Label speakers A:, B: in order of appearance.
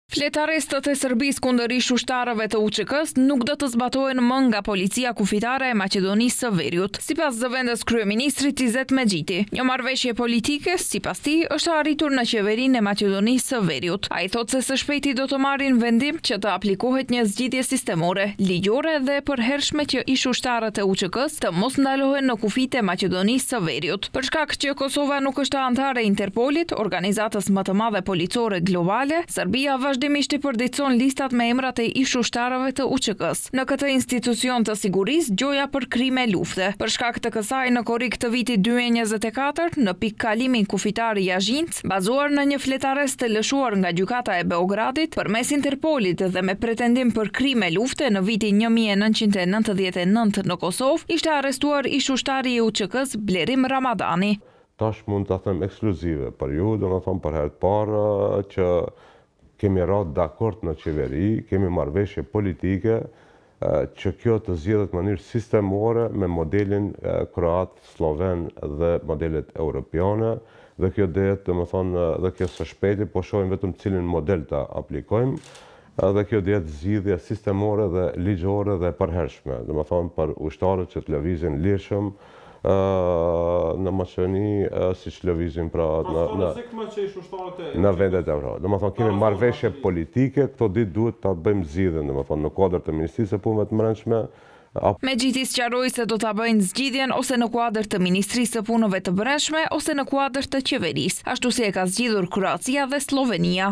A: Fletarestët e Serbisë kundër ish ushtarëve të UÇK-s nuk do të zbatohen më nga policia kufitare e Maqedonisë së Veriut, sipas zëvendës kryeministrit Izet Mexhiti. Një marrëveshje politike, sipas tij, është arritur në qeverinë e Maqedonisë së Veriut. Ai thotë se së shpejti do të marrin vendim që të aplikohet një zgjidhje sistemore, ligjore dhe e përhershme që ish ushtarët e UÇK-s të mos ndalohen në kufitë e Maqedonisë së Veriut. Për shkak që Kosova nuk është anëtare e Interpolit, organizatës më të madhe policore globale, Serbia vazhdimisht i përditson listat me emrat e ish ushtarëve të UÇK-s. Në këtë institucion të sigurisë, gjoja për krime lufte. Për shkak të kësaj, në korrik të vitit 2024, në pikë kalimin kufitar Jazhinc, bazuar në një fletarest të lëshuar nga gjykata e Beogradit, përmes Interpolit dhe me pretendim për krime lufte në vitin 1999 në Kosovë, ishte arrestuar ish ushtari i UÇK-s Blerim Ramadani.
B: Tash mund të them ekskluzive për ju, do të them për herë të parë që kemi rrot dakord në qeveri, kemi marrëveshje politike që kjo të zgjidhet në mënyrë sistemore me modelin kroat, sloven dhe modelet europiane, dhe kjo det, dhe kjo së shpejti, po shohim vetëm cilin model të aplikojmë, dhe kjo det zgjidhje sistemore dhe ligjore dhe përhershme, do të thonë për ushtarët që të lëvizin lirshëm në Maqedoni, si që lëvizin pra në vendet e Evropës. Do të thonë kemi marrëveshje politike, këto ditë duhet ta bëjmë zgjidhjen, do të thonë në kuadër të Ministrisë së Punëve të Brendshme.
A: Mexhiti sqaroi se do ta bëjnë zgjidhjen ose në kuadër të Ministrisë së Punëve të Brendshme ose në kuadër të qeverisë, ashtu si e ka zgjidhur Kroacia dhe Slovenia.